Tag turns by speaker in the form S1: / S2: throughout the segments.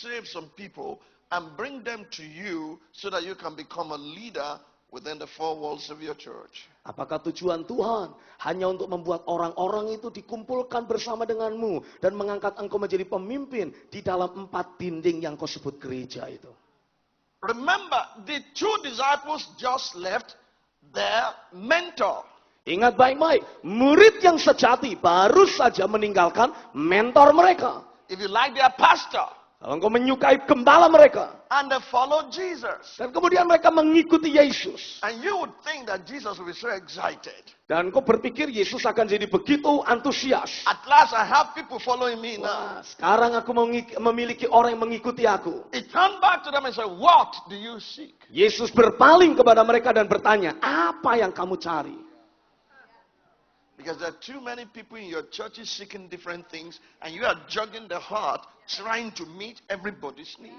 S1: save some people and bring them to you so that you can become a leader within the four walls of your church?
S2: Apakah tujuan Tuhan hanya untuk membuat orang-orang itu dikumpulkan bersama denganmu dan mengangkat engkau menjadi pemimpin di dalam 4 dinding yang kau sebut gereja itu?
S1: Remember, the 2 disciples just left their mentor.
S2: Ingat baik-baik, murid yang sejati baru saja meninggalkan mentor mereka.
S1: If you like their pastor,
S2: Kalau engkau menyukai gembala mereka,
S1: and they followed Jesus,
S2: dan kemudian mereka mengikuti Yesus,
S1: and you would think that Jesus would be so excited.
S2: dan kau berpikir Yesus akan jadi begitu antusias.
S1: At last I have people following me
S2: Wah,
S1: now.
S2: sekarang aku memiliki orang yang mengikuti aku.
S1: He turned back to them and said, what do you seek?
S2: Yesus berpaling kepada mereka dan bertanya, apa yang kamu cari?
S1: Because there are too many people in your churches seeking different things, and you are juggling the heart, trying to meet everybody's need.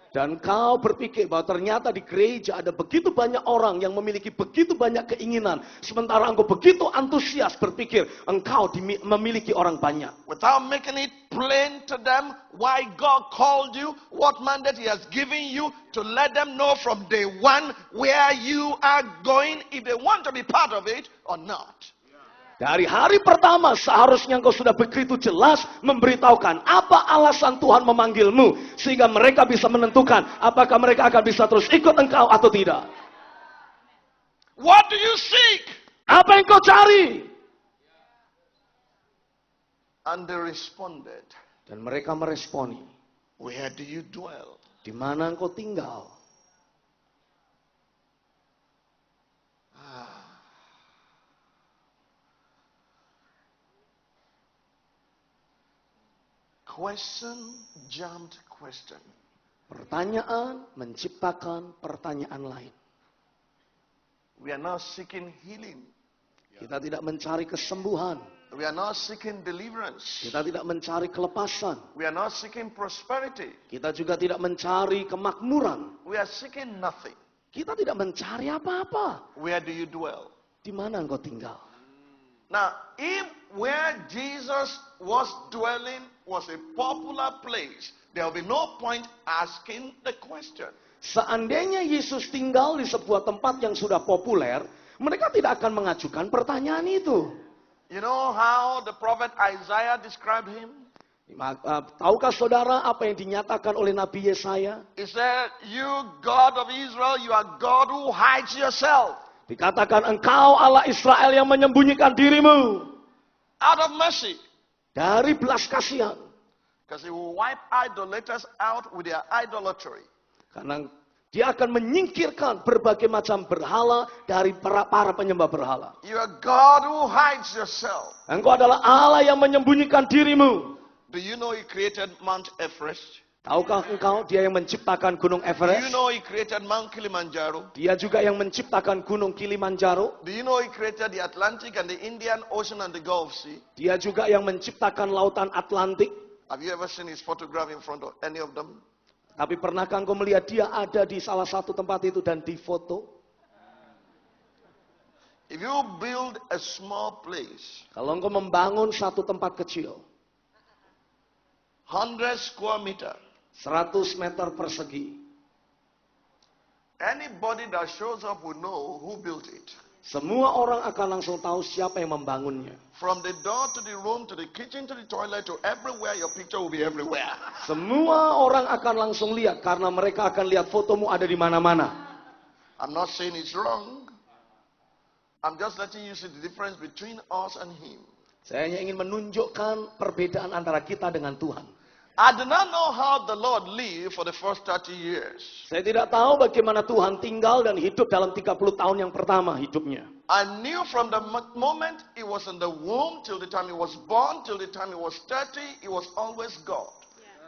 S2: Dan kau berpikir bahwa ternyata di gereja ada begitu banyak orang yang memiliki begitu banyak keinginan. Sementara engkau begitu antusias berpikir engkau memiliki orang banyak.
S1: Without making it plain to them why God called you, what mandate He has given you, to let them know from day one where you are going, if they want to be part of it or not.
S2: Dari hari pertama seharusnya engkau sudah begitu jelas memberitahukan apa alasan Tuhan memanggilmu. Sehingga mereka bisa menentukan apakah mereka akan bisa terus ikut engkau atau tidak.
S1: What do you seek?
S2: Apa yang kau cari?
S1: And they responded,
S2: Dan mereka meresponi,
S1: where do you dwell?
S2: di mana engkau tinggal?
S1: Question jumped question.
S2: Pertanyaan menciptakan pertanyaan lain.
S1: We are not seeking healing.
S2: Kita tidak mencari kesembuhan.
S1: We are not seeking deliverance.
S2: Kita tidak mencari kelepasan.
S1: We are not seeking prosperity.
S2: Kita juga tidak mencari kemakmuran.
S1: We are seeking nothing.
S2: Kita tidak mencari apa-apa.
S1: Where do you dwell?
S2: Di mana engkau tinggal?
S1: Now, if where Jesus was dwelling was a popular place, there will be no point asking the question.
S2: Seandainya Yesus tinggal di sebuah tempat yang sudah populer, mereka tidak akan mengajukan pertanyaan itu.
S1: You know how the prophet Isaiah described him?
S2: Tahukah saudara apa yang dinyatakan oleh Nabi Yesaya?
S1: He said, you God of Israel, you are God who hides yourself.
S2: Dikatakan engkau Allah Israel yang menyembunyikan dirimu.
S1: Out of mercy.
S2: Dari belas kasihan.
S1: Because He will wipe idolaters out with their idolatry.
S2: Karena Dia akan menyingkirkan berbagai macam berhala dari para penyembah berhala.
S1: You are God who hides yourself.
S2: Engkau adalah Allah yang menyembunyikan dirimu.
S1: Do you know He created Mount Everest?
S2: Tahukah engkau Dia yang menciptakan Gunung
S1: Do
S2: Everest?
S1: you know He created Mount Kilimanjaro?
S2: Dia juga yang menciptakan Gunung Kilimanjaro.
S1: Do you know He created the Atlantic and the Indian Ocean and the Gulf Sea?
S2: Dia juga yang menciptakan Lautan Atlantik.
S1: Have you ever seen His photograph in front of any of them?
S2: Tapi pernahkah engkau melihat Dia ada di salah satu tempat itu dan difoto?
S1: If you build a small place,
S2: Kalau engkau membangun satu tempat kecil,
S1: 100 square meter,
S2: 100 meter persegi,
S1: anybody that shows up will know who built it.
S2: semua orang akan langsung tahu siapa yang membangunnya.
S1: From the door to the room, to the kitchen, to the toilet, to everywhere, your picture will be everywhere.
S2: Semua orang akan langsung lihat karena mereka akan lihat fotomu ada di mana-mana.
S1: I'm not saying it's wrong. I'm just letting you see the difference between us and Him.
S2: Saya hanya ingin menunjukkan perbedaan antara kita dengan Tuhan.
S1: I do not know how the Lord lived for the first 30 years.
S2: Saya tidak tahu bagaimana Tuhan tinggal dan hidup dalam 30 tahun yang pertama hidupnya.
S1: I knew from the moment He was in the womb, till the time He was born, till the time He was 30, He was always God.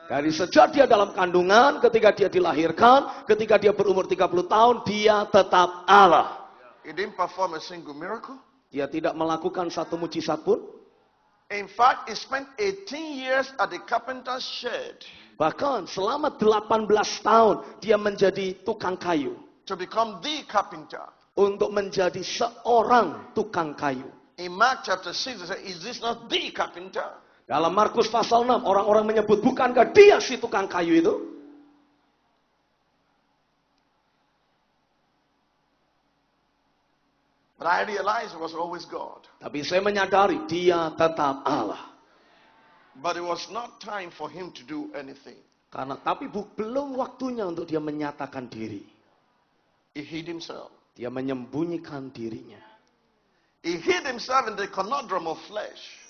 S2: Dari sejak Dia dalam kandungan, ketika Dia dilahirkan, ketika Dia berumur 30 tahun, Dia tetap Allah.
S1: He didn't perform a single miracle.
S2: Dia tidak melakukan satu mujizat pun.
S1: In fact, He spent 18 years at the carpenter's shed
S2: Bahkan selama 18 tahun Dia menjadi tukang kayu.
S1: to become the carpenter.
S2: Untuk menjadi seorang tukang kayu.
S1: In Mark chapter 6, He said, is this not the carpenter?
S2: Dalam Markus pasal 6, orang-orang menyebut, bukankah Dia si tukang kayu itu?
S1: But I realized it was always God.
S2: Tapi saya menyadari dia tetap Allah.
S1: But it was not time for him to do anything.
S2: Tapi belum waktunya untuk dia menyatakan diri.
S1: He hid himself.
S2: Dia menyembunyikan dirinya.
S1: He hid himself in the conundrum of flesh.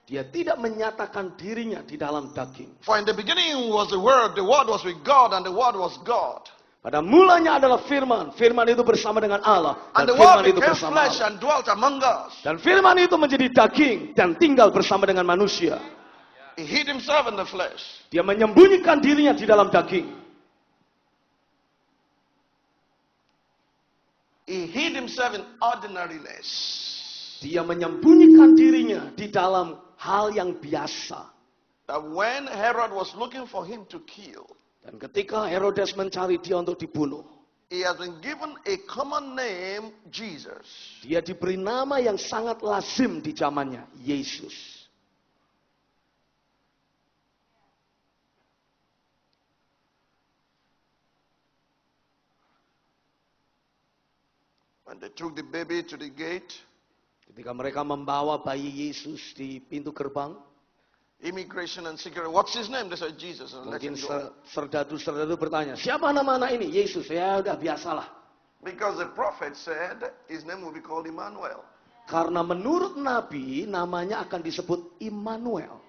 S2: Dia tidak menyatakan dirinya di dalam daging.
S1: For in the beginning was the Word was with God, and the Word was God.
S2: Pada mulanya adalah firman. Firman itu bersama dengan Allah.
S1: And
S2: Dan
S1: the Word
S2: firman itu
S1: became
S2: bersama
S1: flesh
S2: Allah.
S1: and dwelt among us.
S2: Dan firman itu menjadi daging dan tinggal bersama dengan manusia.
S1: He hid himself in the flesh.
S2: Dia menyembunyikan dirinya di dalam daging.
S1: He hid himself in ordinariness.
S2: Dia menyembunyikan dirinya di dalam hal yang biasa.
S1: That when Herod was looking for him to kill,
S2: Dan ketika Herodes mencari dia untuk dibunuh,
S1: he has been given a common name, Jesus.
S2: dia diberi nama yang sangat lazim di zamannya, Yesus.
S1: When they took the baby to the gate,
S2: Ketika mereka membawa bayi Yesus di pintu gerbang,
S1: immigration and security, what's his name? They said Jesus. And let him
S2: mungkin
S1: go.
S2: serdadu-serdadu bertanya, siapa nama anak ini? Yesus. Ya udah biasalah.
S1: Because the prophet said his name will be called Emmanuel.
S2: Karena menurut Nabi, namanya akan disebut Immanuel.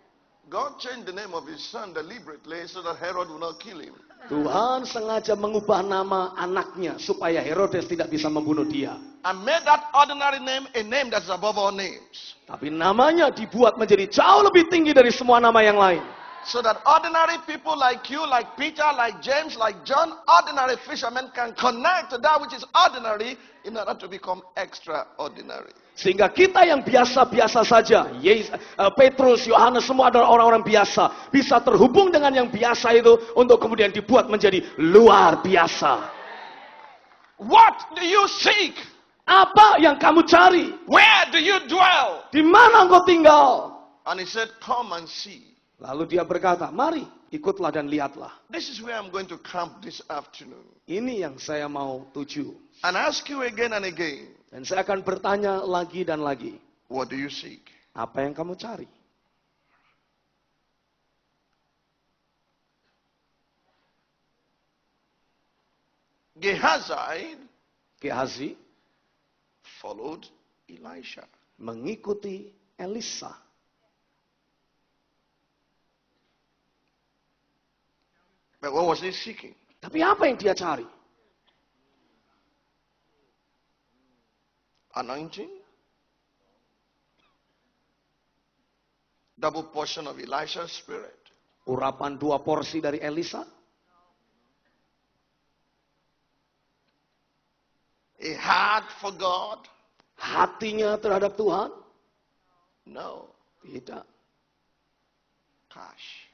S1: God changed the name of his son deliberately so that Herod would not kill him.
S2: Tuhan sengaja mengubah nama anaknya supaya Herodes tidak bisa membunuh dia.
S1: And made that ordinary name a name that's above all names.
S2: Tapi namanya dibuat menjadi jauh lebih tinggi dari semua nama yang lain.
S1: So that ordinary people like you, like Peter, like James, like John, ordinary fishermen can connect to that which is ordinary in order to become extraordinary.
S2: Sehingga kita yang biasa-biasa saja, Petrus, Yohanes, semua adalah orang-orang biasa, bisa terhubung dengan yang biasa itu untuk kemudian dibuat menjadi luar biasa.
S1: What do you seek?
S2: Apa yang kamu cari?
S1: Where do you dwell?
S2: Di mana engkau tinggal?
S1: And he said, come and see.
S2: Lalu dia berkata, mari ikutlah dan lihatlah.
S1: This is where I'm going to camp this afternoon.
S2: Ini yang saya mau tuju.
S1: And ask you again and again.
S2: Dan saya akan bertanya lagi dan lagi.
S1: What do you seek?
S2: Apa yang kamu cari? Gehazi
S1: followed Elisha.
S2: Mengikuti Elisa.
S1: But what was he seeking?
S2: Tapi apa yang dia cari?
S1: Anointing? Double portion of Elisha's spirit?
S2: Urapan 2 porsi dari Elisa?
S1: A heart for God?
S2: Hatinya terhadap Tuhan?
S1: No.
S2: Tidak.
S1: Cash.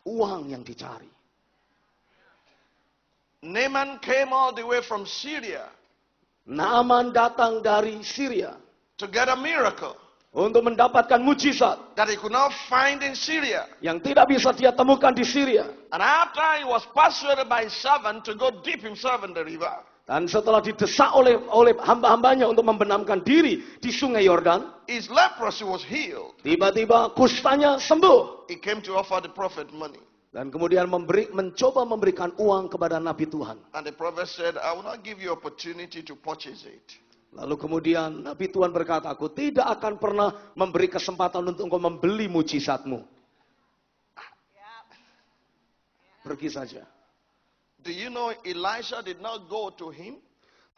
S2: Uang yang dicari.
S1: Naaman came all the way from Syria
S2: Naaman datang dari Syria
S1: to get a miracle
S2: untuk mendapatkan mujizat
S1: that he could not find in Syria.
S2: yang tidak bisa dia temukan di Syria.
S1: And after he was persuaded by his servant to go dip himself in the river,
S2: Dan setelah didesak oleh hamba-hambanya untuk membenamkan diri di sungai Yordan,
S1: his leprosy was healed.
S2: tiba-tiba kustanya sembuh.
S1: He came to offer the prophet money.
S2: Dan kemudian mencoba memberikan uang kepada Nabi Tuhan.
S1: And the prophet said, I will not give you opportunity to purchase it.
S2: Lalu kemudian Nabi Tuhan berkata, aku tidak akan pernah memberi kesempatan untuk engkau membeli mujizatmu. Pergi saja.
S1: Do you know Elisha did not go to him?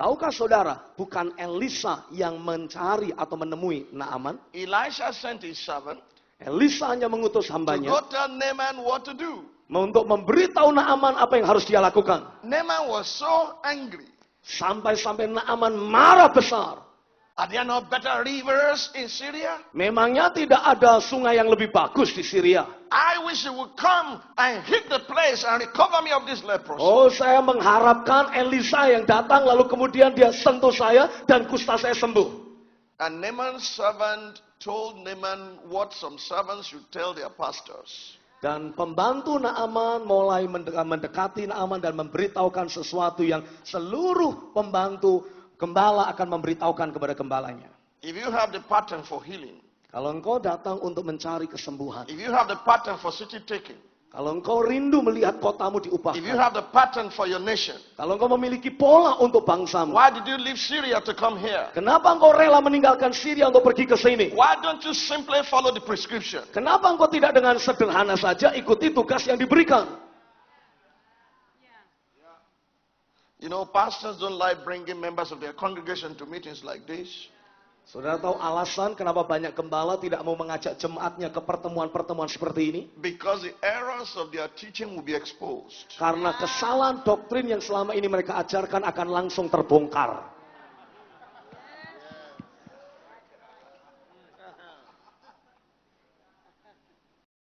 S2: Tahukah saudara, bukan Elisa yang mencari atau menemui Naaman.
S1: Elisha sent his servant
S2: Elisa hanya mengutus
S1: to
S2: hambanya
S1: go tell Naaman what to do.
S2: untuk memberitahu Naaman apa yang harus dia lakukan.
S1: Naaman was so angry.
S2: Sampai-sampai Naaman marah besar.
S1: Are there no better rivers in Syria?
S2: Memangnya tidak ada sungai yang lebih bagus di Syria?
S1: I wish you would come and hit the place and recover me of this leprosy.
S2: Oh, saya mengharapkan Elisa yang datang lalu kemudian dia sentuh saya dan kusta saya sembuh.
S1: And Naaman's servant told Naaman what some servants should tell their pastors.
S2: Dan pembantu Naaman mulai mendekati Naaman dan memberitahukan sesuatu yang seluruh pembantu Gembala akan memberitahukan kepada gembalanya.
S1: If you have the pattern for healing,
S2: Kalau engkau datang untuk mencari kesembuhan,
S1: if you have the pattern for city taking,
S2: kalau engkau rindu melihat kotamu
S1: if you
S2: diubahkan,
S1: have the pattern for your nation,
S2: kalau engkau memiliki pola untuk bangsamu,
S1: why did you leave Syria to come here?
S2: kenapa engkau rela meninggalkan Syria untuk pergi ke sini?
S1: Why don't you simply follow the prescription?
S2: Kenapa engkau tidak dengan sederhana saja ikuti tugas yang diberikan?
S1: You know, pastors don't like bringing members of their congregation to meetings like this.
S2: Saudara tahu alasan kenapa banyak gembala tidak mau mengajak jemaatnya ke pertemuan-pertemuan seperti ini?
S1: Because the errors of their teaching will be exposed.
S2: Karena kesalahan doktrin yang selama ini mereka ajarkan akan langsung terbongkar.